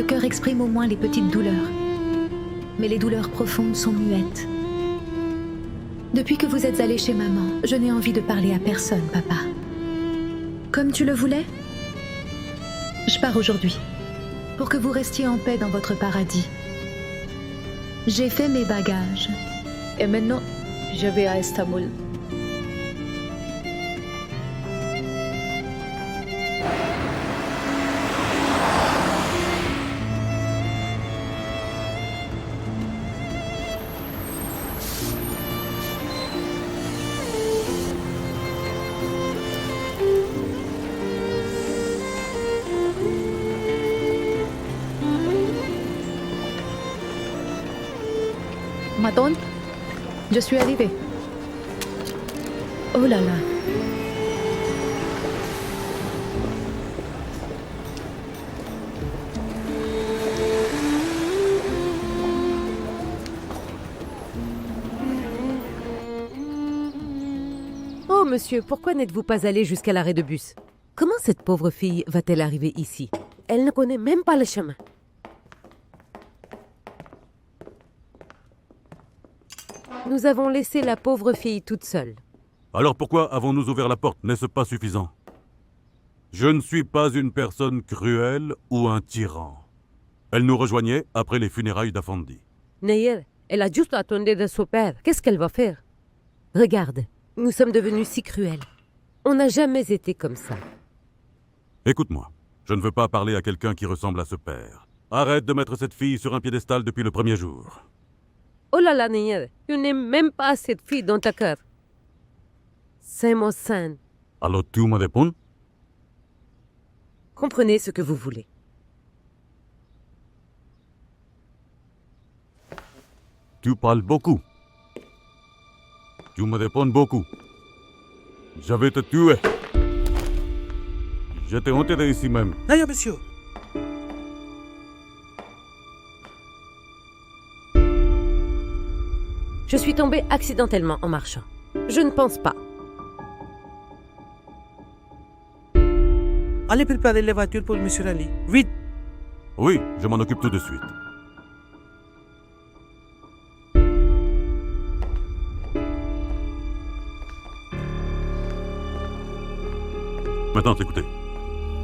cœur exprime au moins les petites douleurs. Mais les douleurs profondes sont muettes. Depuis que vous êtes allé chez maman, je n'ai envie de parler à personne, papa. Comme tu le voulais, je pars aujourd'hui, pour que vous restiez en paix dans votre paradis. J'ai fait mes bagages. Et maintenant, je vais à Istanbul. Ma tante, je suis arrivée. Oh là là. Oh, monsieur, pourquoi n'êtes-vous pas allé jusqu'à l'arrêt de bus? Comment cette pauvre fille va-t-elle arriver ici? Elle ne connaît même pas le chemin. Nous avons laissé la pauvre fille toute seule. Alors pourquoi avons-nous ouvert la porte? N'est-ce pas suffisant? Je ne suis pas une personne cruelle ou un tyran. Elle nous rejoignait après les funérailles d'Afandi. Nayel, elle a juste attendu de son père. Qu'est-ce qu'elle va faire? Regarde, nous sommes devenus si cruels. On n'a jamais été comme ça. Écoute-moi, je ne veux pas parler à quelqu'un qui ressemble à ce père. Arrête de mettre cette fille sur un piédestal depuis le premier jour. Oh là là, Nayel, tu n'aimes même pas cette fille dans ta cœur. C'est mon sein. Alors tu me réponds? Comprenez ce que vous voulez. Tu parles beaucoup. Tu me réponds beaucoup. Je vais te tuer. Je t'ai enterré ici même. Naya, monsieur. Je suis tombée accidentellement en marchant. Je ne pense pas. Allez préparer les voitures pour monsieur Ali. Vite. Oui, je m'en occupe tout de suite. Maintenant, écoutez.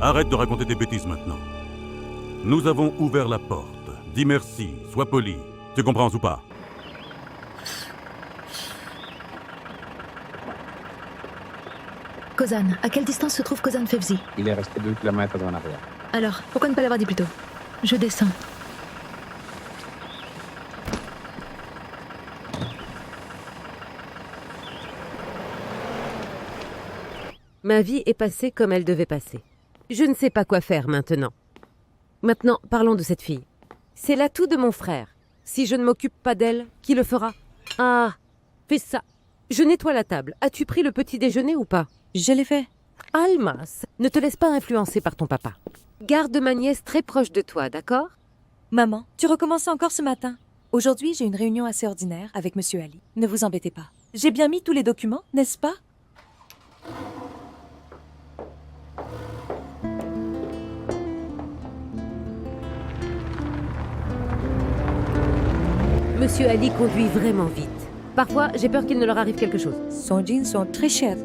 Arrête de raconter des bêtises maintenant. Nous avons ouvert la porte. Dis merci, sois poli. Tu comprends ou pas? Kozan, à quelle distance se trouve Kozan Fevzi? Il est resté 2 kilomètres en arrière. Alors, pourquoi ne pas l'avoir dit plus tôt? Je descends. Ma vie est passée comme elle devait passer. Je ne sais pas quoi faire maintenant. Maintenant, parlons de cette fille. C'est l'atout de mon frère. Si je ne m'occupe pas d'elle, qui le fera? Ah, fais ça. Je nettoie la table. As-tu pris le petit déjeuner ou pas? Je l'ai fait. Almas, ne te laisse pas influencer par ton papa. Garde ma nièce très proche de toi, d'accord? Maman, tu recommences encore ce matin. Aujourd'hui, j'ai une réunion assez ordinaire avec Monsieur Ali. Ne vous embêtez pas. J'ai bien mis tous les documents, n'est-ce pas? Monsieur Ali conduit vraiment vite. Parfois, j'ai peur qu'il ne leur arrive quelque chose. Son jeans sont très chers.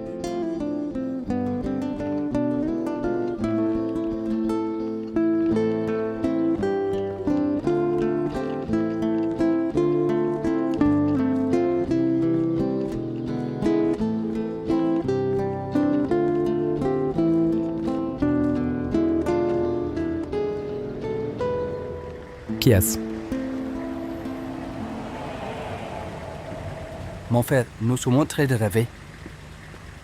Qui est-ce? Mon frère, nous sommes en train de rêver.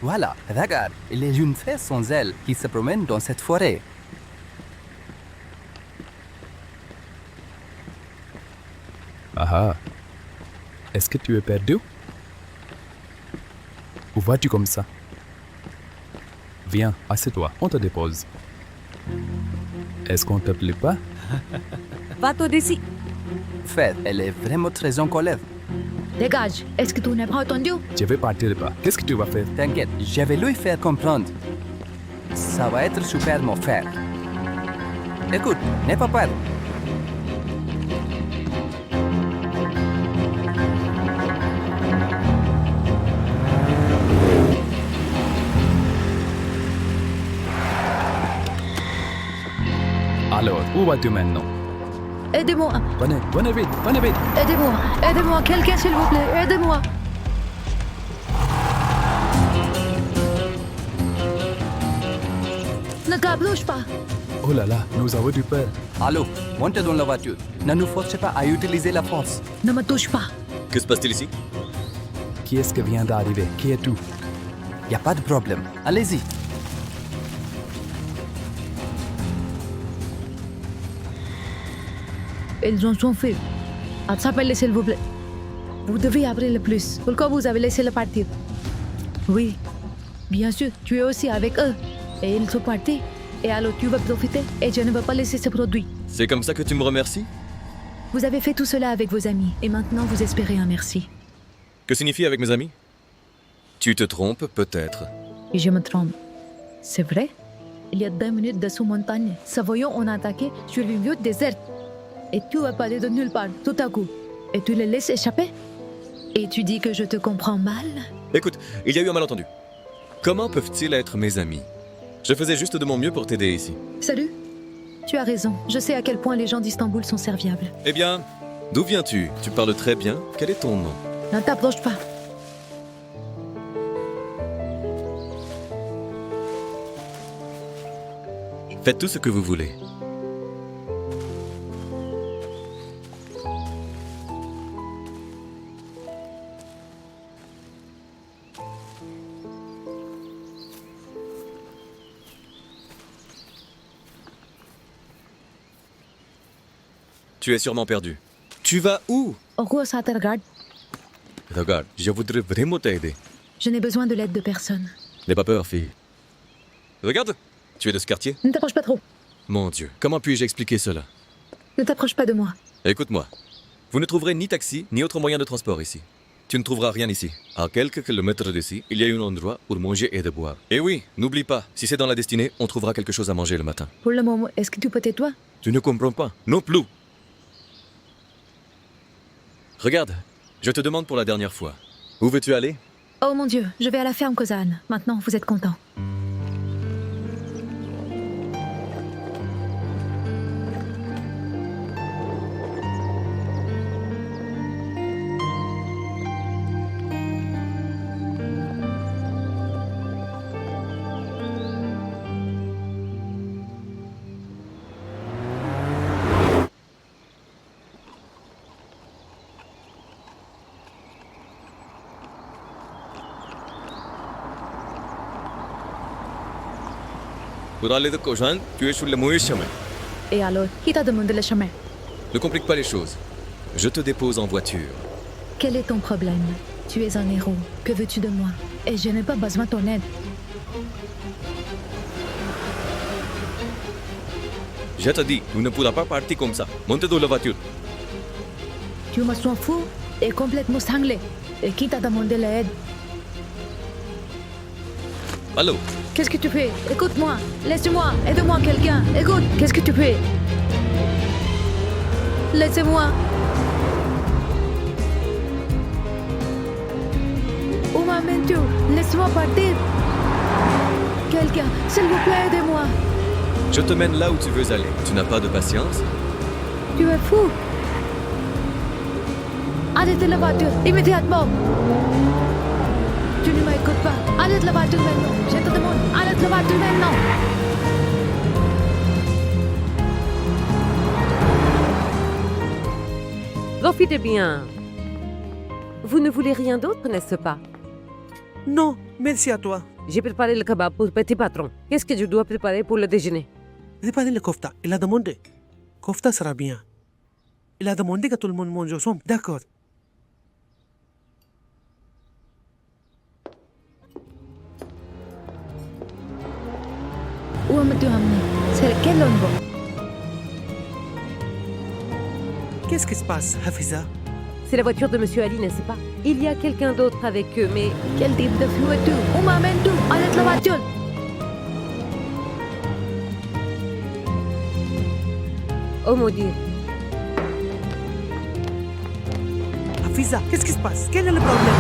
Voilà, regarde, il y a une fée sans ailes qui se promène dans cette forêt. Ah. Est-ce que tu es perdu? Où vas-tu comme ça? Viens, assieds-toi, on te dépose. Est-ce qu'on te plaît pas? Va-t'en d'ici. Frère, elle est vraiment très en colère. Dégage. Est-ce que tu n'as pas entendu? Je vais partir pas. Qu'est-ce que tu vas faire? T'inquiète, je vais lui faire comprendre. Ça va être super, mon frère. Écoute, n'aie pas peur. Où vas-tu maintenant? Aidez-moi, Venez vite, venez vite. aidez-moi, aidez-moi, quelqu'un s'il vous plaît, aidez-moi. Ne t'approche pas. Oh là là, nous avons du peur. Allô, montez dans la voiture. Ne nous forcez pas à utiliser la force. Ne me touche pas. Que se passe-t-il ici? Qui est-ce qui vient d'arriver? Qui es-tu? Y a pas de problème. Allez-y. Ils ont son fils. Attrapez-le s'il vous plaît. Vous devez appeler le plus. Pourquoi vous avez laissé le partir? Oui, bien sûr, tu es aussi avec eux. Et ils sont partis. Et alors tu vas profiter et je ne veux pas laisser ce produit. C'est comme ça que tu me remercies? Vous avez fait tout cela avec vos amis et maintenant vous espérez un merci. Que signifie avec mes amis? Tu te trompes peut-être. Et je me trompe. C'est vrai? Il y a 2 minutes dessous montagne, Savoyons ont attaqué sur une route déserte. Et tu apparais de nulle part, tout à coup. Et tu les laisses échapper? Et tu dis que je te comprends mal? Écoute, il y a eu un malentendu. Comment peuvent-ils être mes amis? Je faisais juste de mon mieux pour t'aider ici. Salut. Tu as raison. Je sais à quel point les gens d'Istanbul sont serviables. Eh bien, d'où viens-tu? Tu parles très bien. Quel est ton nom? Ne t'approche pas. Faites tout ce que vous voulez. Tu es sûrement perdu. Tu vas où? Au revoir, ça te regarde. Regarde, je voudrais vraiment t'aider. Je n'ai besoin de l'aide de personne. N'aie pas peur, fille. Regarde, tu es de ce quartier? Ne t'approche pas trop. Mon Dieu, comment puis-je expliquer cela? Ne t'approche pas de moi. Écoute-moi, vous ne trouverez ni taxi, ni autre moyen de transport ici. Tu ne trouveras rien ici. À quelques kilomètres d'ici, il y a un endroit pour manger et de boire. Et oui, n'oublie pas, si c'est dans la destinée, on trouvera quelque chose à manger le matin. Pour le moment, est-ce que tu peux tais-toi? Tu ne comprends pas? Non plus. Regarde, je te demande pour la dernière fois. Où veux-tu aller? Oh mon Dieu, je vais à la ferme Kozan. Maintenant, vous êtes content. Pour aller de Kojan, tu es sur le mauvais chemin. Et alors, qui t'a demandé le chemin? Ne complique pas les choses. Je te dépose en voiture. Quel est ton problème? Tu es un héros. Que veux-tu de moi? Et je n'ai pas besoin de ton aide. Je te dis, tu ne pourras pas partir comme ça. Monte dans la voiture. Tu me sens fou et complètement cinglé. Et qui t'a demandé l'aide? Allô? Qu'est-ce que tu fais? Écoute-moi. Laisse-moi. Aide-moi quelqu'un. Écoute, qu'est-ce que tu fais? Laissez-moi. Où m'amènes-tu? Laisse-moi partir. Quelqu'un, s'il vous plaît, aidez-moi. Je te mène là où tu veux aller. Tu n'as pas de patience? Tu es fou. Arrêtez la voiture, immédiatement. Tu ne m'écoutes pas. Arrête la voiture maintenant. Je te demande, arrête la voiture maintenant. Profitez bien. Vous ne voulez rien d'autre, n'est-ce pas? Non, merci à toi. J'ai préparé le kebab pour petit patron. Qu'est-ce que je dois préparer pour le déjeuner? Préparez le kofta. Il a demandé. Kofta sera bien. Il a demandé que tout le monde mange ensemble. D'accord. Où m'as-tu amené? C'est quel endroit? Qu'est-ce qui se passe, Hafiza? C'est la voiture de Monsieur Ali, n'est-ce pas? Il y a quelqu'un d'autre avec eux, mais... Quel type de flou es-tu? Où m'amènes-tu? Arrête la voiture. Oh mon Dieu. Hafiza, qu'est-ce qui se passe? Quel est le problème?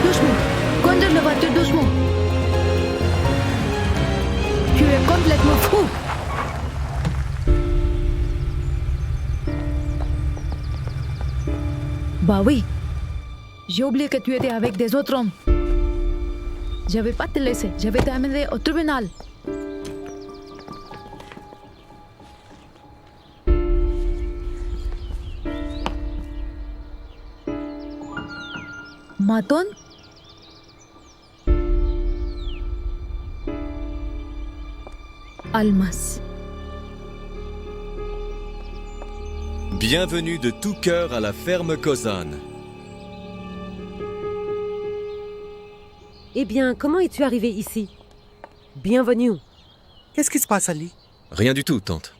Doucement. Conduis la voiture doucement. Bah oui. J'ai oublié que tu étais avec des autres hommes. Je vais pas te laisser. Je vais t'amener au tribunal. Maton? Almas. Bienvenue de tout cœur à la ferme Kozan. Eh bien, comment es-tu arrivé ici? Bienvenue. Qu'est-ce qui se passe, Ali? Rien du tout, tante.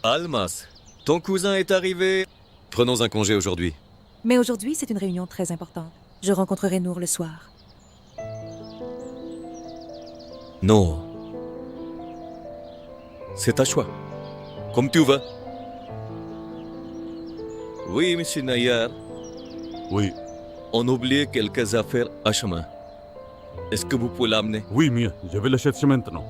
Almas, ton cousin est arrivé. Prenons un congé aujourd'hui. Mais aujourd'hui, c'est une réunion très importante. Je rencontrerai Nour le soir. Non. C'est ta choix. Comme tu veux. Oui, monsieur Nayar. Oui, On oublie quelques affaires à chemin. Est-ce que vous pouvez l'amener? oui, mieux. Je vais le chercher maintenant.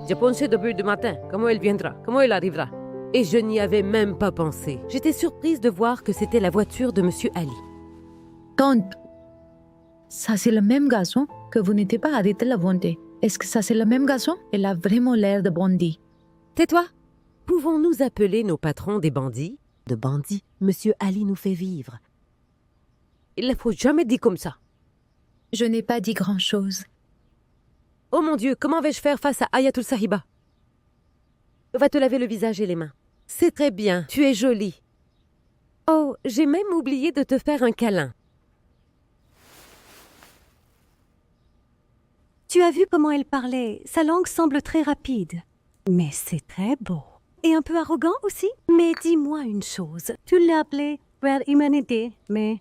J'ai pensé depuis le matin. Comment elle viendra? Comment elle arrivera? Et je n'y avais même pas pensé. J'étais surprise de voir que c'était la voiture de Monsieur Ali. Tante, ça c'est le même garçon que vous n'étiez pas arrêté la bonté. Est-ce que ça c'est le même garçon? Elle a vraiment l'air de bandit. Tais-toi! Pouvons-nous appeler nos patrons des bandits? De bandits, Monsieur Ali nous fait vivre. Il ne faut jamais dire comme ça. Je n'ai pas dit grand-chose. Oh mon Dieu, comment vais-je faire face à Ayatul Sahiba? Va te laver le visage et les mains. C'est très bien, tu es jolie. Oh, j'ai même oublié de te faire un câlin. Tu as vu comment elle parlait? Sa langue semble très rapide. Mais c'est très beau. Et un peu arrogant aussi. Mais dis-moi une chose. Tu l'as appelée vers humanité, mais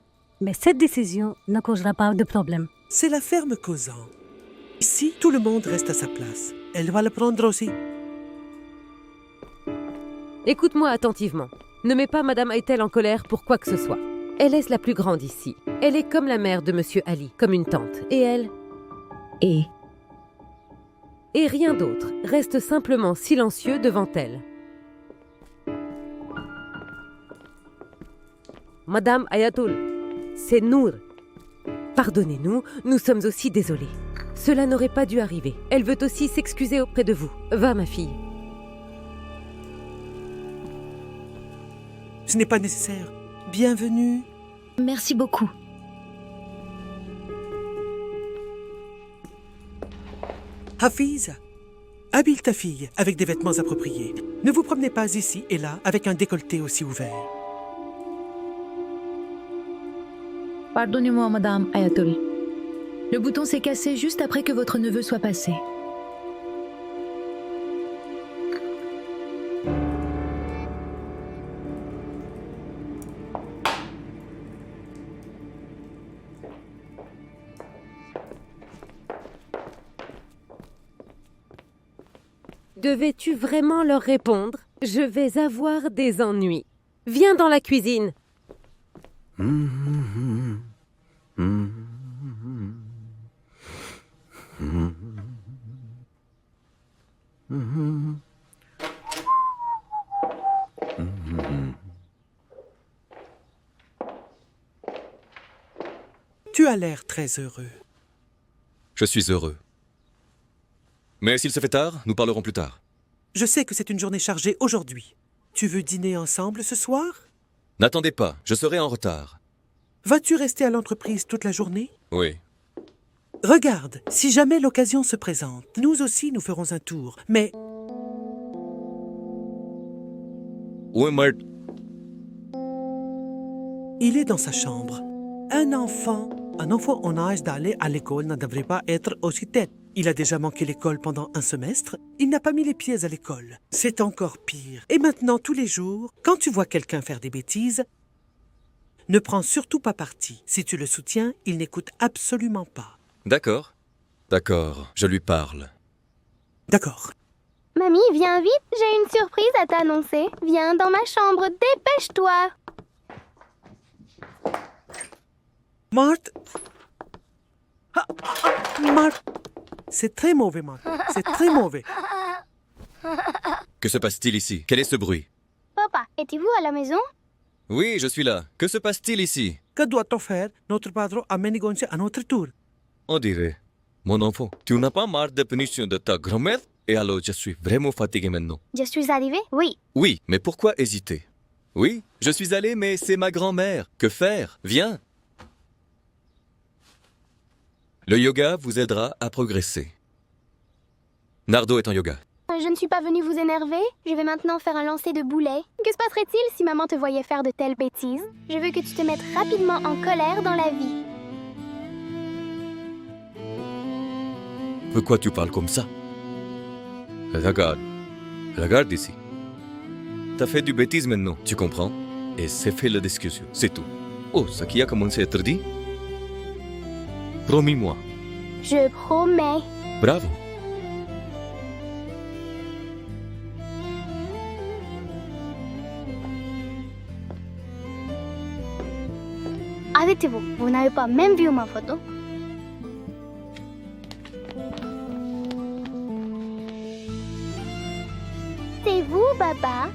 cette décision ne causera pas de problème. C'est la ferme Kozan. Ici, tout le monde reste à sa place. Elle va le prendre aussi. Écoute-moi attentivement. Ne mets pas Madame Aitel en colère pour quoi que ce soit. Elle est la plus grande ici. Elle est comme la mère de Monsieur Ali, comme une tante. Et elle... Et rien d'autre. Reste simplement silencieux devant elle. Madame Ayatul, c'est Nour. Pardonnez-nous, nous sommes aussi désolés. Cela n'aurait pas dû arriver. Elle veut aussi s'excuser auprès de vous. Va, ma fille. Ce n'est pas nécessaire. Bienvenue. merci beaucoup. Hafiz, habille ta fille avec des vêtements appropriés. Ne vous promenez pas ici et là avec un décolleté aussi ouvert. Pardonnez-moi, Madame Ayatul. Le bouton s'est cassé juste après que votre neveu soit passé. Devais-tu vraiment leur répondre? Je vais avoir des ennuis. Viens dans la cuisine. Tu as l'air très heureux. Je suis heureux. Mais s'il se fait tard, nous parlerons plus tard. Je sais que c'est une journée chargée aujourd'hui. Tu veux dîner ensemble ce soir? N'attendez pas, je serai en retard. Vas-tu rester à l'entreprise toute la journée? Oui. Regarde, si jamais l'occasion se présente, nous aussi nous ferons un tour. Mais Où est Mert? il est dans sa chambre. Un enfant en âge d'aller à l'école ne devrait pas être aussi tête. Il a déjà manqué l'école pendant un semestre. Il n'a pas mis les pieds à l'école. C'est encore pire. Et maintenant, tous les jours, quand tu vois quelqu'un faire des bêtises, ne prends surtout pas parti. Si tu le soutiens, il n'écoute absolument pas. D'accord. D'accord, je lui parle. D'accord. Mamie, viens vite, j'ai une surprise à t'annoncer. Viens dans ma chambre, dépêche-toi. Marthe. Marthe. C'est très mauvais, Marthe. C'est très mauvais. Que se passe-t-il ici? Quel est ce bruit? Papa, étiez-vous à la maison? Oui, je suis là. Que se passe-t-il ici? Que doit-on faire? Notre patron a manigancé à notre tour. On dirait. Mon enfant, tu n'as pas marre des punitions de ta grand-mère? Et alors, je suis vraiment fatigué maintenant. Je suis arrivée? Oui. Oui, mais pourquoi hésiter? Oui, je suis allé, mais c'est ma grand-mère. Que faire? Viens. Le yoga vous aidera à progresser. Nardo est en yoga. Je ne suis pas venue vous énerver. Je vais maintenant faire un lancer de boulet. Que se passerait-il si maman te voyait faire de telles bêtises? Je veux que tu te mettes rapidement en colère dans la vie. Pourquoi tu parles comme ça? Regarde. Regarde ici. T'as fait du bêtise maintenant, tu comprends? Et c'est fait la discussion, c'est tout. Oh, ce qui a commencé à être dit? Promis-moi. Je promets. Bravo. Arrêtez-vous, vous n'avez pas même vu ma photo. C'est vous, papa.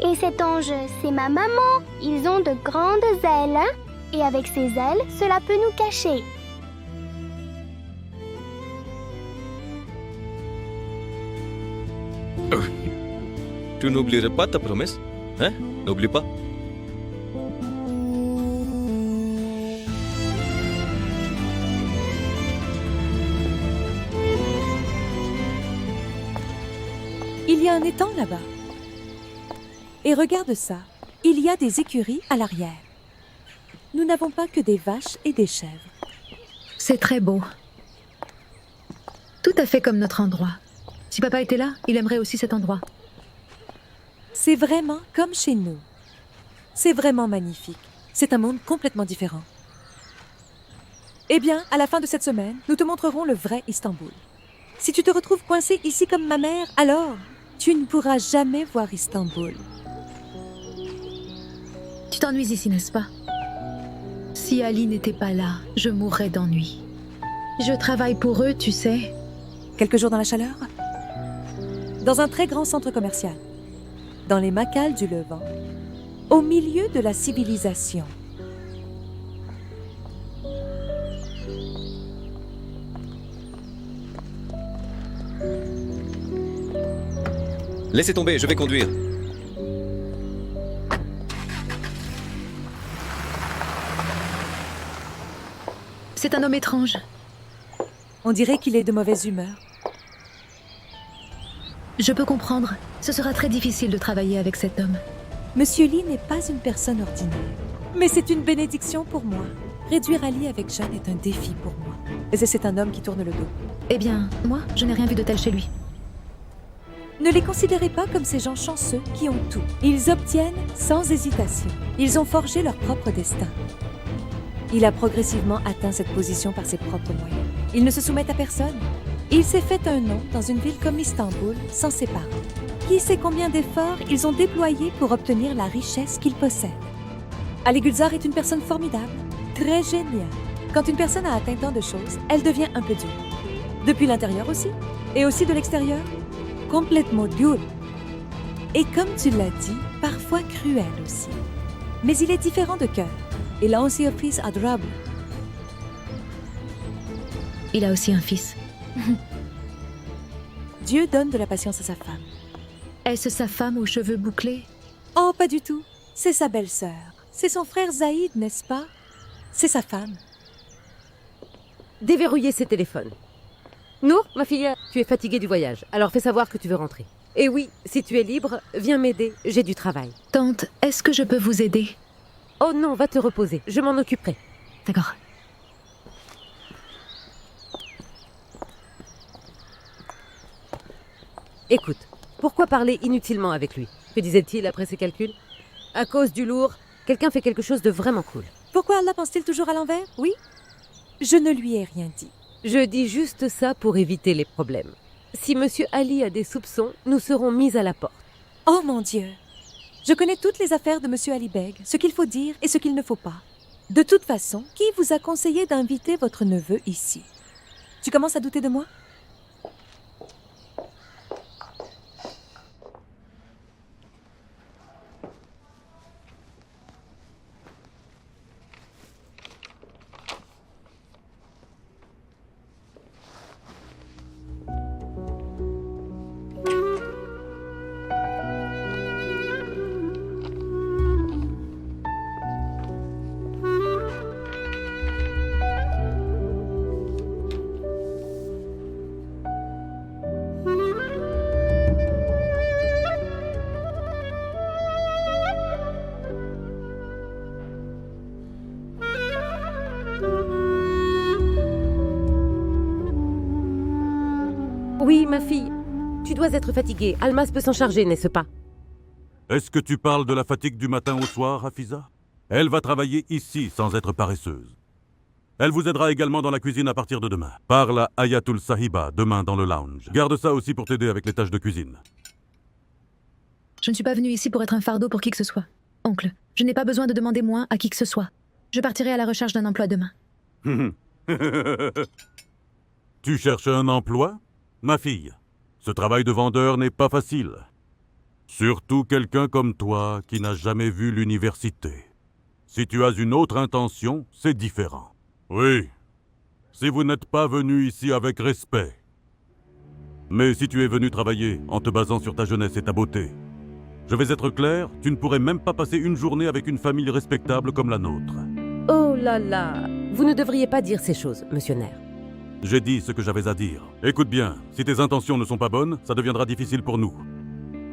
Et cet ange, c'est ma maman. Ils ont de grandes ailes. Et avec ces ailes, cela peut nous cacher. Tu n'oublieras pas ta promesse? Hein? N'oublie pas. Il y a un étang là-bas. Et regarde ça, il y a des écuries à l'arrière. Nous n'avons pas que des vaches et des chèvres. C'est très beau. Tout à fait comme notre endroit. Si papa était là, il aimerait aussi cet endroit. C'est vraiment comme chez nous. C'est vraiment magnifique. C'est un monde complètement différent. Eh bien, à la fin de cette semaine, nous te montrerons le vrai Istanbul. Si tu te retrouves coincé ici comme ma mère, alors tu ne pourras jamais voir Istanbul. Tu t'ennuies ici, n'est-ce pas? Si Ali n'était pas là, je mourrais d'ennui. Je travaille pour eux, tu sais. Quelques jours dans la chaleur? Dans un très grand centre commercial. Dans les Maccales du Levant. Au milieu de la civilisation. Laissez tomber, je vais conduire. C'est un homme étrange. On dirait qu'il est de mauvaise humeur. Je peux comprendre. Ce sera très difficile de travailler avec cet homme. Monsieur Lee n'est pas une personne ordinaire. Mais c'est une bénédiction pour moi. Réduire Ali avec Jeanne est un défi pour moi. Et c'est un homme qui tourne le dos. Eh bien, moi, je n'ai rien vu de tel chez lui. Ne les considérez pas comme ces gens chanceux qui ont tout. Ils obtiennent sans hésitation. Ils ont forgé leur propre destin. Il a progressivement atteint cette position par ses propres moyens. Il ne se soumet à personne. Il s'est fait un nom dans une ville comme Istanbul sans ses parents. Qui sait combien d'efforts ils ont déployés pour obtenir la richesse qu'ils possèdent. Ali Gulzar est une personne formidable, très géniale. Quand une personne a atteint tant de choses, elle devient un peu dure. Depuis l'intérieur aussi, et aussi de l'extérieur, complètement dure. Et comme tu l'as dit, parfois cruel aussi. Mais il est différent de cœur. Il a aussi un fils adorable. Il a aussi un fils. Dieu donne de la patience à sa femme. Est-ce sa femme aux cheveux bouclés? Oh, pas du tout. C'est sa belle-sœur. C'est son frère Zaïd, n'est-ce pas? C'est sa femme. Déverrouillez ses téléphones. Nour, ma fille, tu es fatiguée du voyage, alors fais savoir que tu veux rentrer. Et oui, si tu es libre, viens m'aider, j'ai du travail. Tante, est-ce que je peux vous aider? Oh non, va te reposer, je m'en occuperai. D'accord. Écoute, pourquoi parler inutilement avec lui? Que disait-il après ses calculs? À cause du lourd, quelqu'un fait quelque chose de vraiment cool. Pourquoi Allah pense-t-il toujours à l'envers? Oui? Je ne lui ai rien dit. Je dis juste ça pour éviter les problèmes. Si Monsieur Ali a des soupçons, nous serons mis à la porte. Oh mon Dieu! Je connais toutes les affaires de Monsieur Ali Beg, ce qu'il faut dire et ce qu'il ne faut pas. De toute façon, qui vous a conseillé d'inviter votre neveu ici? Tu commences à douter de moi? Oui, ma fille. Tu dois être fatiguée. Almas peut s'en charger, n'est-ce pas? Est-ce que tu parles de la fatigue du matin au soir, Hafiza? Elle va travailler ici sans être paresseuse. Elle vous aidera également dans la cuisine à partir de demain. Parle à Ayatul Sahiba demain dans le lounge. Garde ça aussi pour t'aider avec les tâches de cuisine. Je ne suis pas venue ici pour être un fardeau pour qui que ce soit. Oncle, je n'ai pas besoin de demander moins à qui que ce soit. Je partirai à la recherche d'un emploi demain. Tu cherches un emploi? Ma fille, ce travail de vendeur n'est pas facile. Surtout quelqu'un comme toi qui n'a jamais vu l'université. Si tu as une autre intention, c'est différent. Oui, si vous n'êtes pas venu ici avec respect. Mais si tu es venu travailler en te basant sur ta jeunesse et ta beauté, je vais être clair, tu ne pourrais même pas passer une journée avec une famille respectable comme la nôtre. Oh là là. Vous ne devriez pas dire ces choses, monsieur Nair. J'ai dit ce que j'avais à dire. Écoute bien, si tes intentions ne sont pas bonnes, ça deviendra difficile pour nous.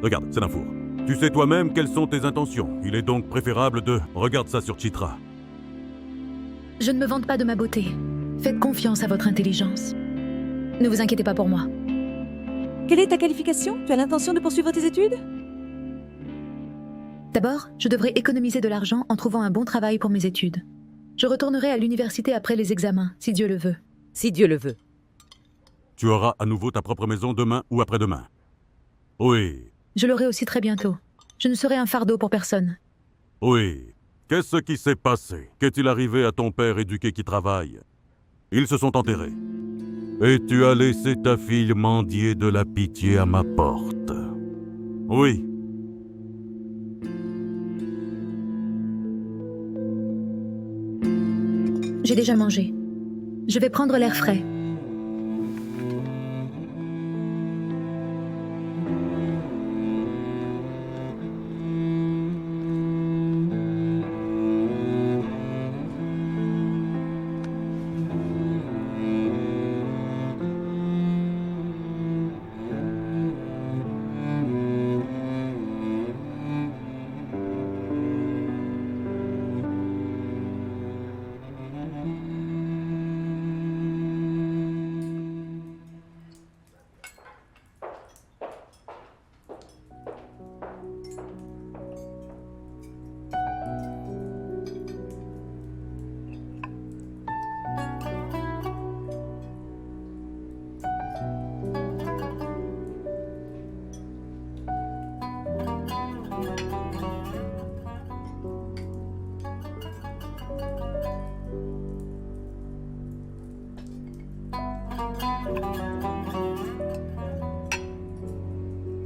Regarde, c'est l'info. Tu sais toi-même quelles sont tes intentions. Il est donc préférable de... Regarde ça sur Chitra. Je ne me vante pas de ma beauté. Faites confiance à votre intelligence. Ne vous inquiétez pas pour moi. Quelle est ta qualification? Tu as l'intention de poursuivre tes études? D'abord, je devrais économiser de l'argent en trouvant un bon travail pour mes études. Je retournerai à l'université après les examens, si Dieu le veut. Si Dieu le veut. Tu auras à nouveau ta propre maison demain ou après-demain. Oui. Je l'aurai aussi très bientôt. Je ne serai un fardeau pour personne. Oui. Qu'est-ce qui s'est passé? Qu'est-il arrivé à ton père éduqué qui travaille? Ils se sont enterrés. Et tu as laissé ta fille mendier de la pitié à ma porte. Oui. J'ai déjà mangé. Je vais prendre l'air frais.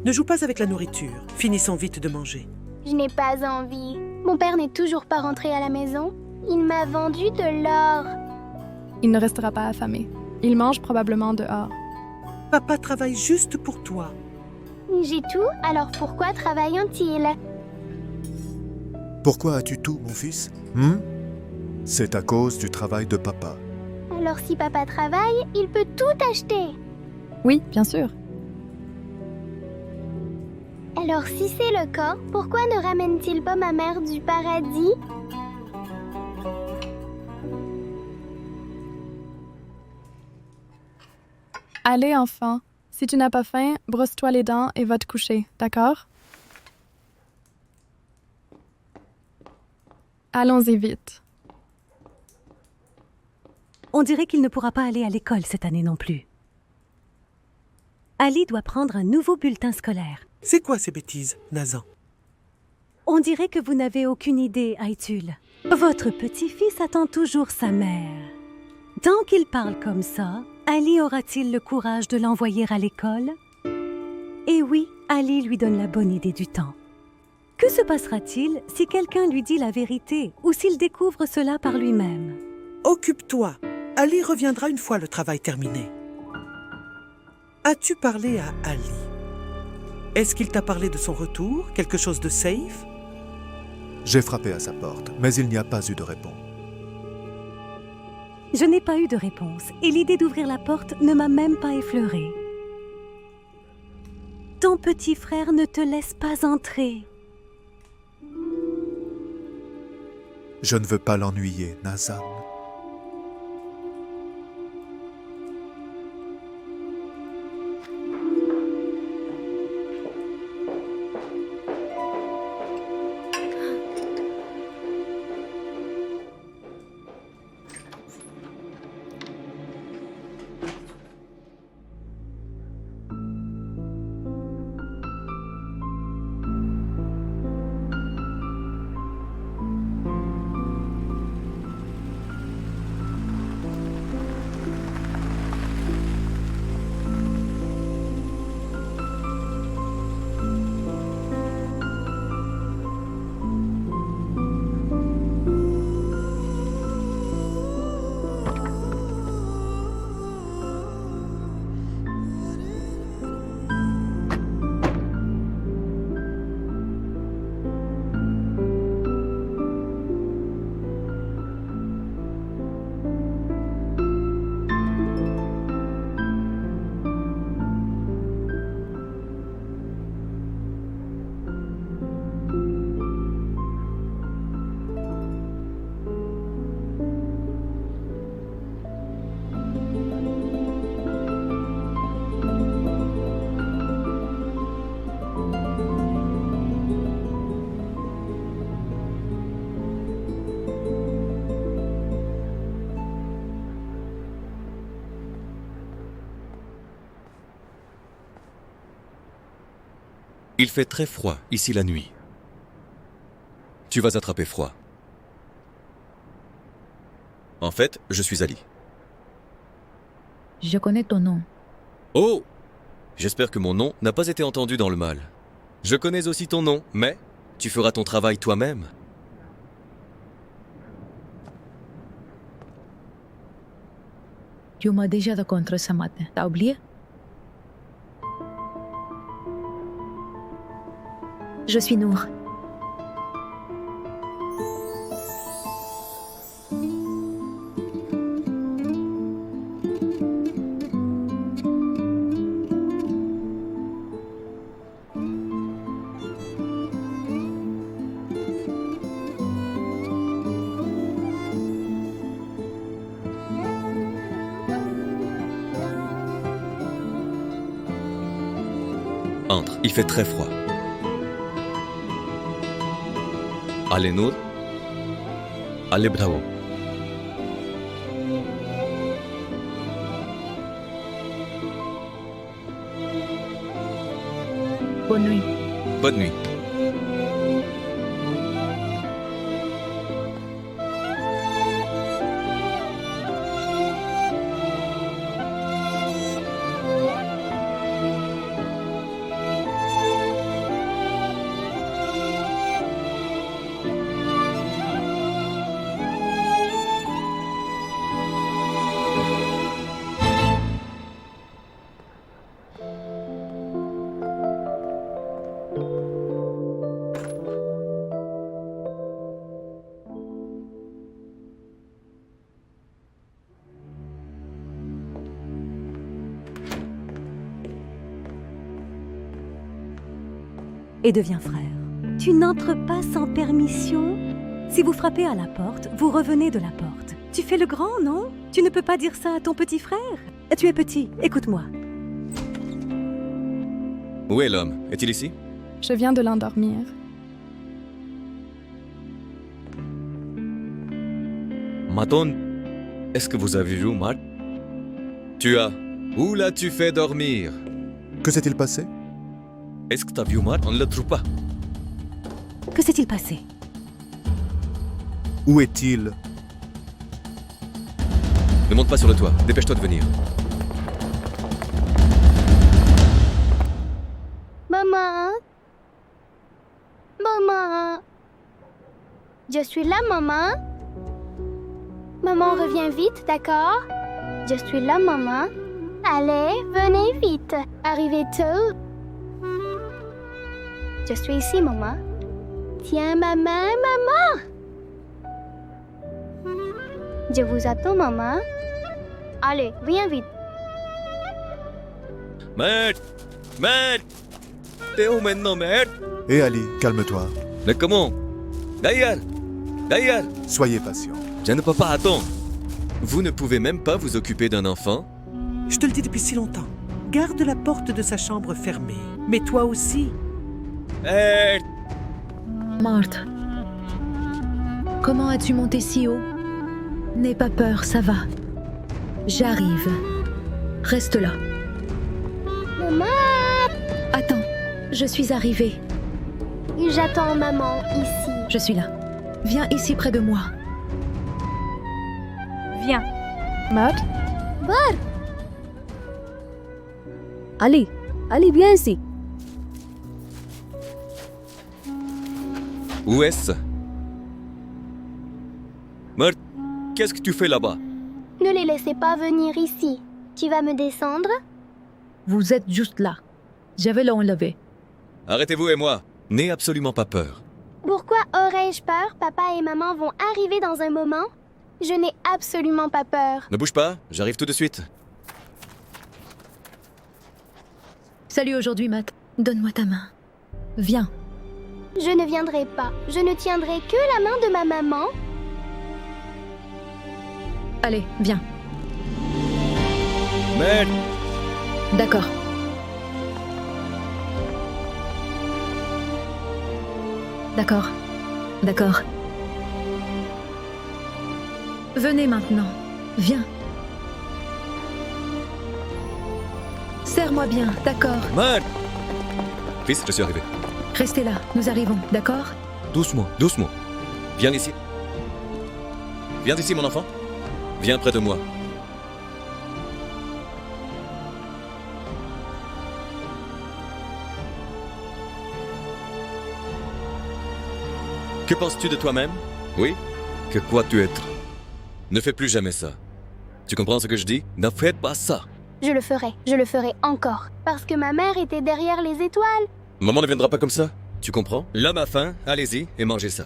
Ne joue pas avec la nourriture. Finissons vite de manger. Je n'ai pas envie. Mon père n'est toujours pas rentré à la maison. Il m'a vendu de l'or. Il ne restera pas affamé. Il mange probablement dehors. Papa travaille juste pour toi. J'ai tout, alors pourquoi travaillent-ils? Pourquoi as-tu tout, mon fils? C'est à cause du travail de papa. Alors si papa travaille, il peut tout acheter. Oui, bien sûr. Alors si c'est le cas, pourquoi ne ramène-t-il pas ma mère du paradis? Allez, enfant. Si tu n'as pas faim, brosse-toi les dents et va te coucher, d'accord? Allons-y vite. On dirait qu'il ne pourra pas aller à l'école cette année non plus. Ali doit prendre un nouveau bulletin scolaire. C'est quoi ces bêtises, Nazan? On dirait que vous n'avez aucune idée, Aitul. Votre petit-fils attend toujours sa mère. Tant qu'il parle comme ça, Ali aura-t-il le courage de l'envoyer à l'école? Et oui, Ali lui donne la bonne idée du temps. Que se passera-t-il si quelqu'un lui dit la vérité ou s'il découvre cela par lui-même? Occupe-toi. Ali reviendra une fois le travail terminé. As-tu parlé à Ali? Est-ce qu'il t'a parlé de son retour? Quelque chose de safe? J'ai frappé à sa porte, mais il n'y a pas eu de réponse. Je n'ai pas eu de réponse et l'idée d'ouvrir la porte ne m'a même pas effleurée. Ton petit frère ne te laisse pas entrer. Je ne veux pas l'ennuyer, Nazan. Il fait très froid ici la nuit. Tu vas attraper froid. En fait, je suis Ali. Je connais ton nom. Oh! J'espère que mon nom n'a pas été entendu dans le mal. Je connais aussi ton nom, mais tu feras ton travail toi-même. Tu m'as déjà rencontré ce matin. T'as oublié? Je suis Nour. Entre, il fait très froid. Allez Nour, allez bravo. Bonne nuit. Bonne nuit. Et devient frère. Tu n'entres pas sans permission? Si vous frappez à la porte, vous revenez de la porte. Tu fais le grand, non? Tu ne peux pas dire ça à ton petit frère? Tu es petit, écoute-moi. Où est l'homme? Est-il ici? Je viens de l'endormir. Maton, est-ce que vous avez vu Matt? Tu as... Où l'as-tu fait dormir? Que s'est-il passé? Est-ce que t'as vu Matt? On ne le trouve pas. Que s'est-il passé? Où est-il? Ne monte pas sur le toit. Dépêche-toi de venir. Maman. Maman. Je suis là, maman. Maman, reviens vite, d'accord? Je suis là, maman. Allez, venez vite. Arrivez tôt. Je suis ici, maman. Tiens, maman, maman. Je vous attends, maman. Allez, viens vite. Merde! Merde! T'es où maintenant, merde? Hé Ali, calme-toi. Mais comment? D'ailleurs! D'ailleurs! Soyez patient. Je ne peux pas attendre. Vous ne pouvez même pas vous occuper d'un enfant? Je te le dis depuis si longtemps. Garde la porte de sa chambre fermée. Mais toi aussi. Merde! Marthe, comment as-tu monté si haut? N'aie pas peur, ça va. J'arrive. Reste là. Maman! Attends, je suis arrivée. J'attends maman ici. Je suis là. Viens ici près de moi. Viens. Matt, Bar! Ali, Ali, viens ici. Où est-ce? Meurtre, qu'est-ce que tu fais là-bas? Ne les laissez pas venir ici. Tu vas me descendre? Vous êtes juste là. Je vais l'enlever. Arrêtez-vous et moi. N'aie absolument pas peur. Pourquoi aurais-je peur? Papa et maman vont arriver dans un moment. Je n'ai absolument pas peur. Ne bouge pas, j'arrive tout de suite. Salut aujourd'hui, Matt. Donne-moi ta main. Viens. Je ne viendrai pas. Je ne tiendrai que la main de ma maman. Allez, viens. Merde! D'accord. D'accord. D'accord. Venez maintenant. Viens. Serre-moi bien, d'accord. Merde! Fils, je suis arrivé. Restez là, nous arrivons, d'accord? Doucement, doucement. Viens ici. Viens ici, mon enfant. Viens près de moi. Que penses-tu de toi-même? Oui? Que crois-tu être? Ne fais plus jamais ça. Tu comprends ce que je dis? Ne faites pas ça. Je le ferai encore. Parce que ma mère était derrière les étoiles. Maman ne viendra pas comme ça. Tu comprends? L'homme a faim, allez-y et mangez ça.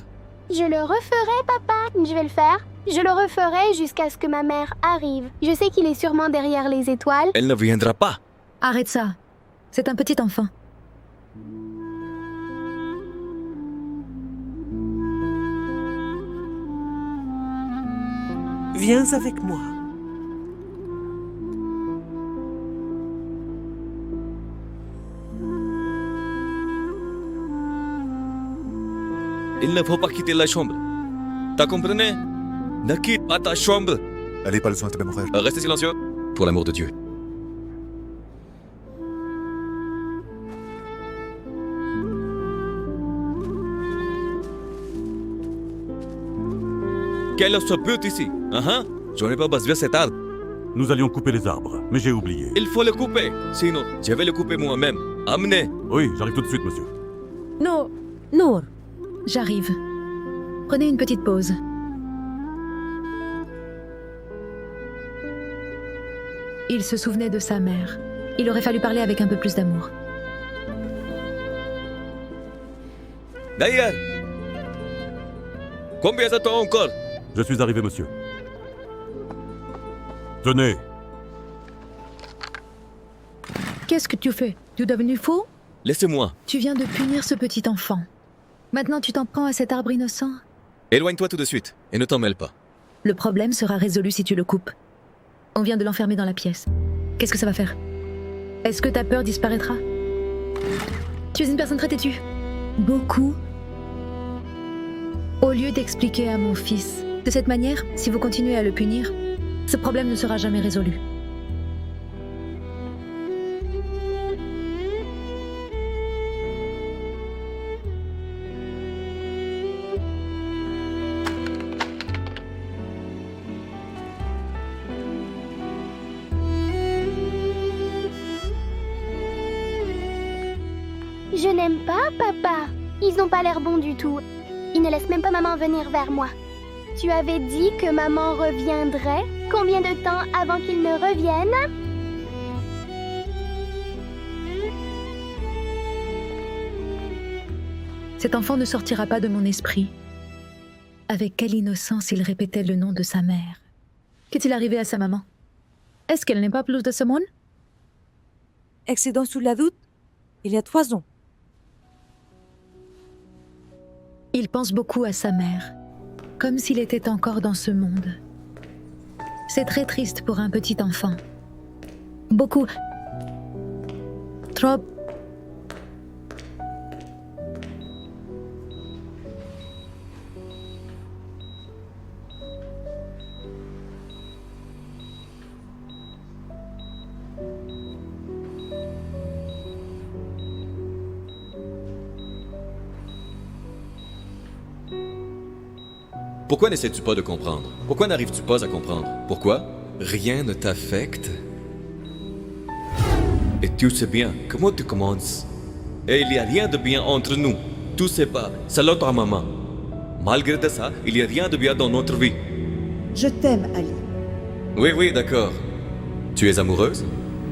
Je le referai, papa. Je vais le faire. Je le referai jusqu'à ce que ma mère arrive. Je sais qu'il est sûrement derrière les étoiles. Elle ne viendra pas. Arrête ça. C'est un petit enfant. Viens avec moi. Il ne faut pas quitter la chambre. T'as compris? Ne quitte pas ta chambre. Allez, pas besoin de me mourir. Restez silencieux. Pour l'amour de Dieu. Quel est ce but ici? Je n'ai pas besoin de cet arbre. Nous allions couper les arbres, mais j'ai oublié. Il faut le couper. Sinon, je vais le couper moi-même. Amenez. Oui, j'arrive tout de suite, monsieur. Non, Nour. J'arrive. Prenez une petite pause. Il se souvenait de sa mère. Il aurait fallu parler avec un peu plus d'amour. D'ailleurs, combien de temps encore? Je suis arrivé, monsieur. Tenez. Qu'est-ce que tu fais? Tu es devenu fou? Laissez-moi. Tu viens de punir ce petit enfant. Maintenant, tu t'en prends à cet arbre innocent? Éloigne-toi tout de suite et ne t'en mêle pas. Le problème sera résolu si tu le coupes. On vient de l'enfermer dans la pièce. Qu'est-ce que ça va faire? Est-ce que ta peur disparaîtra? Tu es une personne très têtue. Beaucoup. Au lieu d'expliquer à mon fils. De cette manière, si vous continuez à le punir, ce problème ne sera jamais résolu. Je n'aime pas papa. Ils n'ont pas l'air bons du tout. Ils ne laissent même pas maman venir vers moi. Tu avais dit que maman reviendrait. Combien de temps avant qu'ils ne reviennent? Cet enfant ne sortira pas de mon esprit. Avec quelle innocence il répétait le nom de sa mère. Qu'est-il arrivé à sa maman? Est-ce qu'elle n'est pas plus de ce monde? Excédent sous la doute, il y a 3 ans. Il pense beaucoup à sa mère, comme s'il était encore dans ce monde. C'est très triste pour un petit enfant. Beaucoup. Trop. Pourquoi n'essaies-tu pas de comprendre? Pourquoi n'arrives-tu pas à comprendre? Pourquoi? Rien ne t'affecte? Et tu sais bien comment tu commences. Et il n'y a rien de bien entre nous. Tu sais pas, c'est l'autre maman. Malgré de ça, il n'y a rien de bien dans notre vie. Je t'aime, Ali. Oui, d'accord. Tu es amoureuse?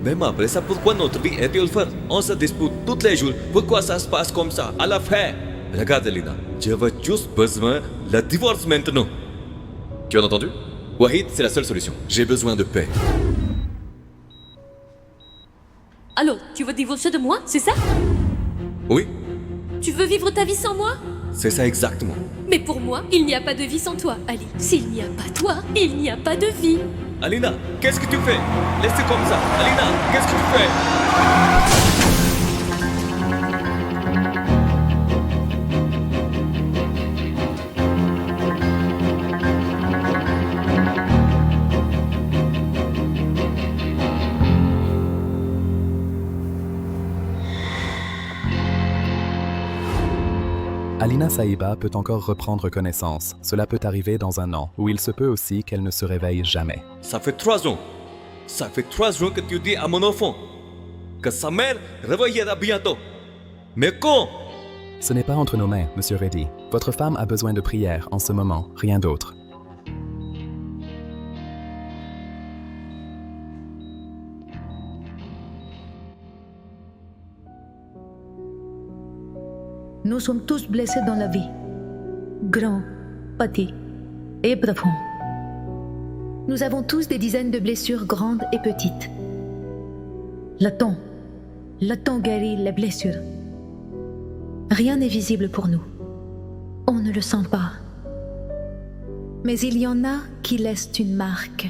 Même après ça, pourquoi notre vie est-elle faite? On se dispute tous les jours. Pourquoi ça se passe comme ça? À la fin, regarde Lina, j'avais juste besoin de la divorce maintenant. Tu as entendu? Wahid, c'est la seule solution. J'ai besoin de paix. Alors, tu veux divorcer de moi, c'est ça? Oui, Tu veux vivre ta vie sans moi? c'est ça exactement. Mais pour moi, il n'y a pas de vie sans toi, Ali. S'il n'y a pas toi, il n'y a pas de vie. Alina, qu'est-ce que tu fais? Laissez comme ça. Alina, qu'est-ce que tu fais? Alina Sahiba peut encore reprendre connaissance. Cela peut arriver dans 1 an, ou il se peut aussi qu'elle ne se réveille jamais. Ça fait 3 ans. Ça fait 3 ans que tu dis à mon enfant que sa mère réveillera bientôt. Mais quand? Ce n'est pas entre nos mains, Monsieur Reddy. Votre femme a besoin de prière en ce moment, rien d'autre. Nous sommes tous blessés dans la vie. Grands, petits et profonds. Nous avons tous des dizaines de blessures grandes et petites. Le temps guérit les blessures. Rien n'est visible pour nous. On ne le sent pas. Mais il y en a qui laissent une marque.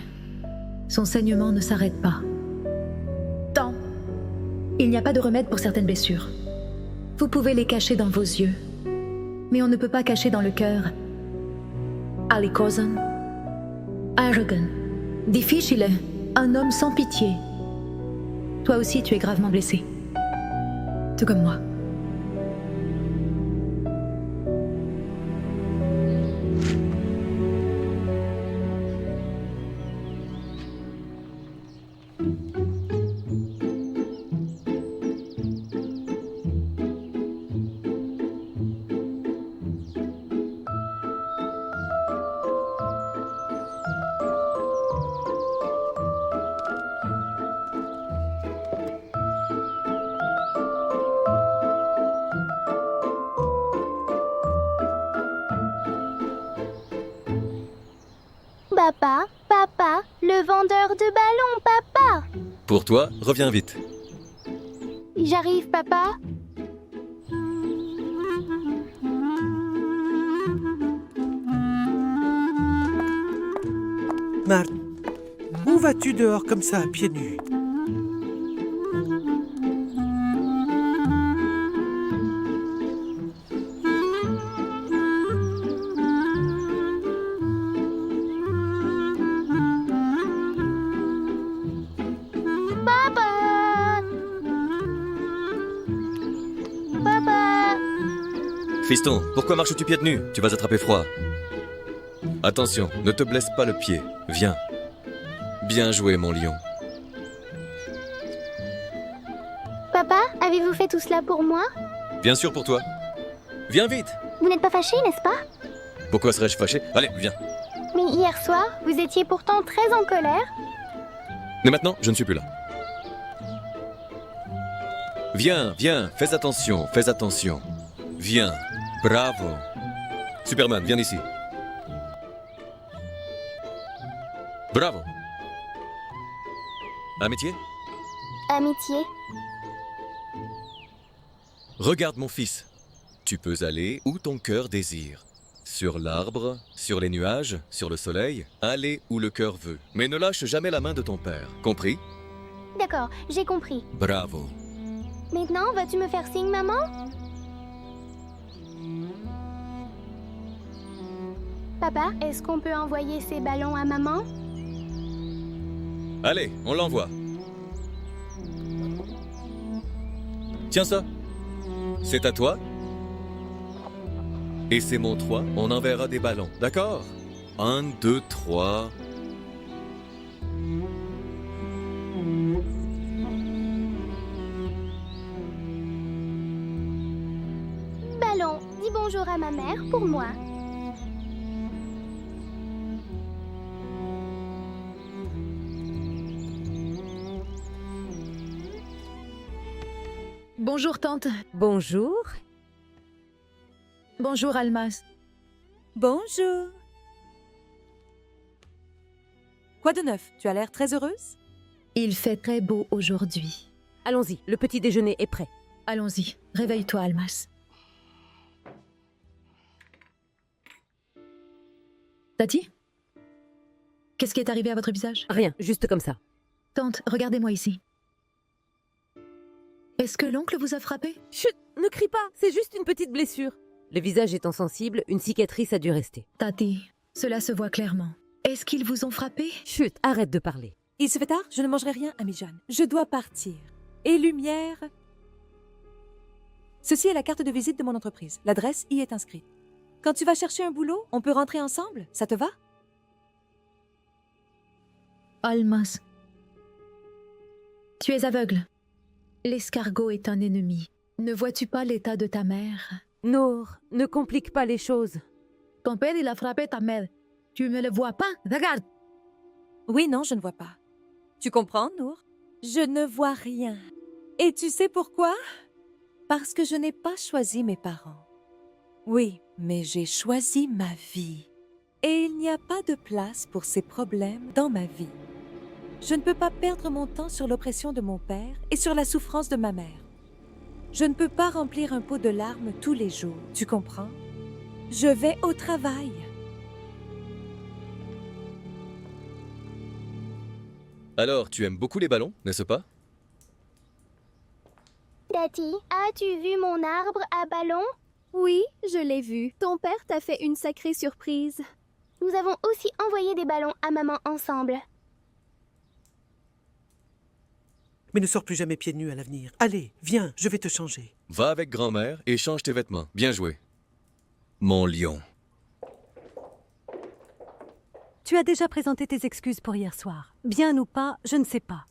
Son saignement ne s'arrête pas. Tant. Il n'y a pas de remède pour certaines blessures. Vous pouvez les cacher dans vos yeux, mais on ne peut pas cacher dans le cœur. Ali Kozan, arrogant, difficile, un homme sans pitié. Toi aussi, tu es gravement blessé. Tout comme moi. Papa, le vendeur de ballons, papa. Pour toi, reviens vite. J'arrive, papa. Marthe, où vas-tu dehors comme ça, pieds nus? Fiston, pourquoi marches-tu pieds nus? Tu vas attraper froid. Attention, ne te blesse pas le pied. Viens. Bien joué, mon lion. Papa, avez-vous fait tout cela pour moi? Bien sûr pour toi. Viens vite. Vous n'êtes pas fâché, n'est-ce pas? Pourquoi serais-je fâché? Allez, viens. Mais hier soir, vous étiez pourtant très en colère. Mais maintenant, je ne suis plus là. Viens, viens, fais attention, fais attention. Viens. Bravo. Superman, viens ici. Bravo. Amitié? Amitié. Regarde mon fils. Tu peux aller où ton cœur désire. Sur l'arbre, sur les nuages, sur le soleil, aller où le cœur veut. Mais ne lâche jamais la main de ton père. Compris? D'accord, j'ai compris. Bravo. Maintenant, vas-tu me faire signe, maman? Papa, est-ce qu'on peut envoyer ces ballons à maman? Allez, on l'envoie. Tiens ça. C'est à toi. Et c'est mon 3, on enverra des ballons, d'accord? 1, 2, 3... Ballon, dis bonjour à ma mère pour moi. Bonjour, tante. Bonjour. Bonjour, Almas. Bonjour. Quoi de neuf? Tu as l'air très heureuse? Il fait très beau aujourd'hui. Allons-y, le petit déjeuner est prêt. Allons-y, réveille-toi, Almas. Tati? Qu'est-ce qui est arrivé à votre visage? Rien, juste comme ça. Tante, regardez-moi ici. Est-ce que l'oncle vous a frappé? Chut, ne crie pas, c'est juste une petite blessure. Le visage étant sensible, une cicatrice a dû rester. Tati, cela se voit clairement. Est-ce qu'ils vous ont frappé? Chut, arrête de parler. Il se fait tard, je ne mangerai rien, amie Jeanne. Je dois partir. Et lumière... Ceci est la carte de visite de mon entreprise. L'adresse y est inscrite. Quand tu vas chercher un boulot, on peut rentrer ensemble. Ça te va? Almas, tu es aveugle. L'escargot est un ennemi. Ne vois-tu pas l'état de ta mère? Nour, ne complique pas les choses. Ton père, il a frappé ta mère. Tu ne le vois pas? Regarde! Oui, non, je ne vois pas. Tu comprends, Nour? Je ne vois rien. Et tu sais pourquoi? Parce que je n'ai pas choisi mes parents. Oui, mais j'ai choisi ma vie. Et il n'y a pas de place pour ces problèmes dans ma vie. Je ne peux pas perdre mon temps sur l'oppression de mon père et sur la souffrance de ma mère. Je ne peux pas remplir un pot de larmes tous les jours, tu comprends? Je vais au travail. Alors, tu aimes beaucoup les ballons, n'est-ce pas? Tati, as-tu vu mon arbre à ballon? Oui, je l'ai vu. Ton père t'a fait une sacrée surprise. Nous avons aussi envoyé des ballons à maman ensemble. Mais ne sors plus jamais pieds nus à l'avenir. Allez, viens, je vais te changer. Va avec grand-mère et change tes vêtements. Bien joué. Mon lion. Tu as déjà présenté tes excuses pour hier soir. Bien ou pas, je ne sais pas.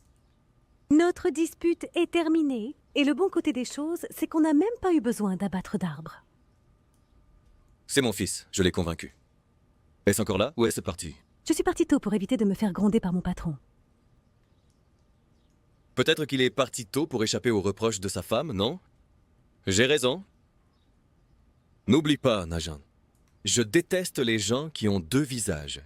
Notre dispute est terminée, et le bon côté des choses, c'est qu'on n'a même pas eu besoin d'abattre d'arbres. C'est mon fils, je l'ai convaincu. Est-ce encore là ou est-ce parti? Je suis partie tôt pour éviter de me faire gronder par mon patron. Peut-être qu'il est parti tôt pour échapper aux reproches de sa femme, non? J'ai raison. N'oublie pas, Najan. Je déteste les gens qui ont deux visages.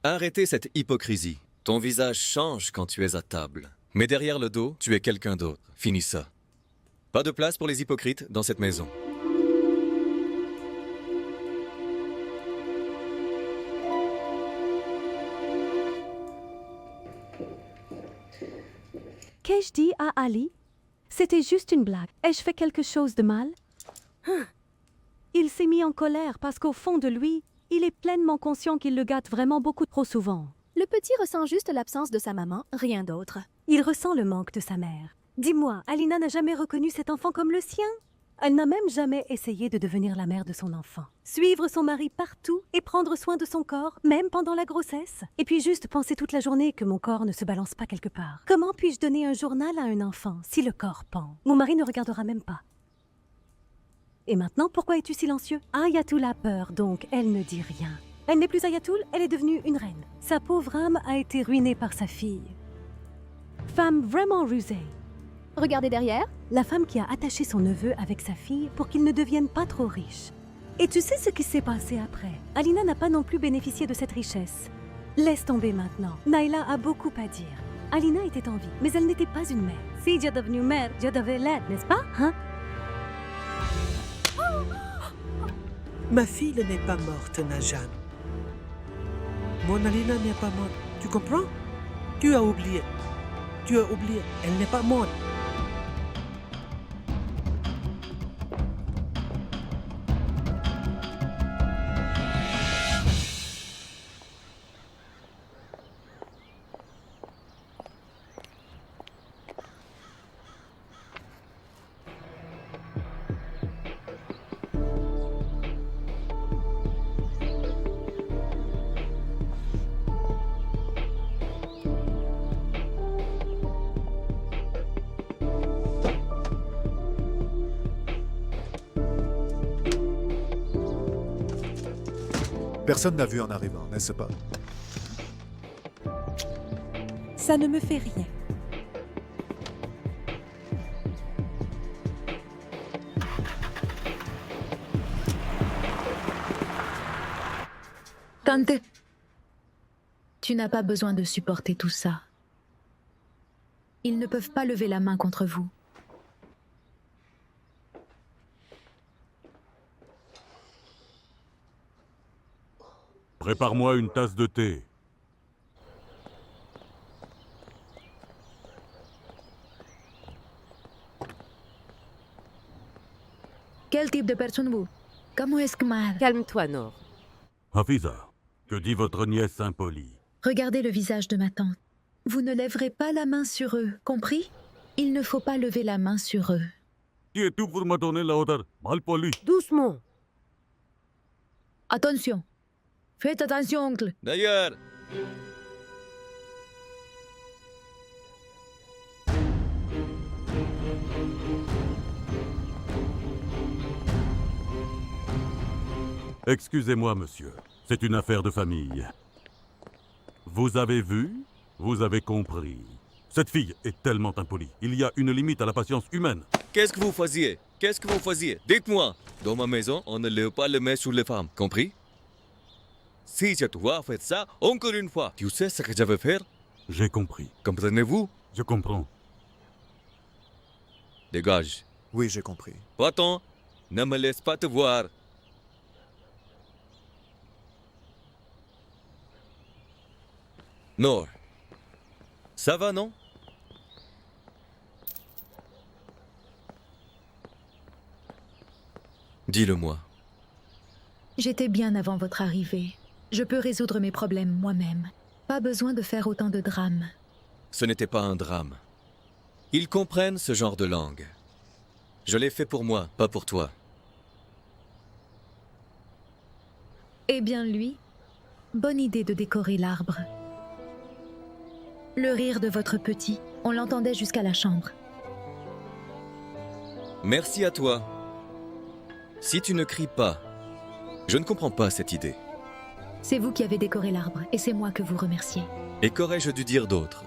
Arrêtez cette hypocrisie. Ton visage change quand tu es à table. Mais derrière le dos, tu es quelqu'un d'autre. Finis ça. Pas de place pour les hypocrites dans cette maison. Qu'ai-je dit à Ali? C'était juste une blague. Ai-je fait quelque chose de mal? Il s'est mis en colère parce qu'au fond de lui, il est pleinement conscient qu'il le gâte vraiment beaucoup trop souvent. Le petit ressent juste l'absence de sa maman, rien d'autre. Il ressent le manque de sa mère. Dis-moi, Alina n'a jamais reconnu cet enfant comme le sien? Elle n'a même jamais essayé de devenir la mère de son enfant. Suivre son mari partout et prendre soin de son corps, même pendant la grossesse. Et puis juste penser toute la journée que mon corps ne se balance pas quelque part. Comment puis-je donner un journal à un enfant si le corps pend? Mon mari ne regardera même pas. Et maintenant, pourquoi es-tu silencieux? Ayatoul a peur, donc elle ne dit rien. Elle n'est plus Ayatoul, elle est devenue une reine. Sa pauvre âme a été ruinée par sa fille. Femme vraiment rusée. Regardez derrière. La femme qui a attaché son neveu avec sa fille pour qu'il ne devienne pas trop riche. Et tu sais ce qui s'est passé après? Alina n'a pas non plus bénéficié de cette richesse. Laisse tomber maintenant. Naila a beaucoup à dire. Alina était en vie, mais elle n'était pas une mère. Si Dieu est devenue mère, Dieu devait l'être, n'est-ce pas? Hein? Ma fille n'est pas morte, Najam. Mon Alina n'est pas morte. Tu comprends? Tu as oublié. Tu as oublié. Elle n'est pas morte. Personne n'a vu en arrivant, n'est-ce pas? Ça ne me fait rien. Tante, tu n'as pas besoin de supporter tout ça. Ils ne peuvent pas lever la main contre vous. Prépare-moi une tasse de thé. Quel type de personne vous? Comment est-ce que Calme-toi, Nor. Hafiza, que dit votre nièce impolie? Regardez le visage de ma tante. Vous ne lèverez pas la main sur eux, compris? Il ne faut pas lever la main sur eux. Qui es-tu pour me donner la odeur? Malpoli. Doucement. Attention. Faites attention, oncle. D'ailleurs, Excusez-moi, monsieur. C'est une affaire de famille. Vous avez vu? Vous avez compris. Cette fille est tellement impolie. Il y a une limite à la patience humaine. qu'est-ce que vous faisiez? Qu'est-ce que vous faisiez? Dites-moi. Dans ma maison, on ne lève pas le main sur les femmes. Compris? Si je dois faire ça, encore une fois, tu sais ce que je vais faire? J'ai compris. Comprenez-vous? Je comprends. Dégage. Oui, j'ai compris. Va-t'en. Ne me laisse pas te voir. Nor. Ça va, non? Dis-le-moi. J'étais bien avant votre arrivée. Je peux résoudre mes problèmes moi-même. Pas besoin de faire autant de drames. Ce n'était pas un drame. Ils comprennent ce genre de langue. Je l'ai fait pour moi, pas pour toi. Eh bien, lui, bonne idée de décorer l'arbre. Le rire de votre petit, on l'entendait jusqu'à la chambre. Merci à toi. Si tu ne cries pas, je ne comprends pas cette idée. C'est vous qui avez décoré l'arbre, et c'est moi que vous remerciez. Et qu'aurais-je dû dire d'autre?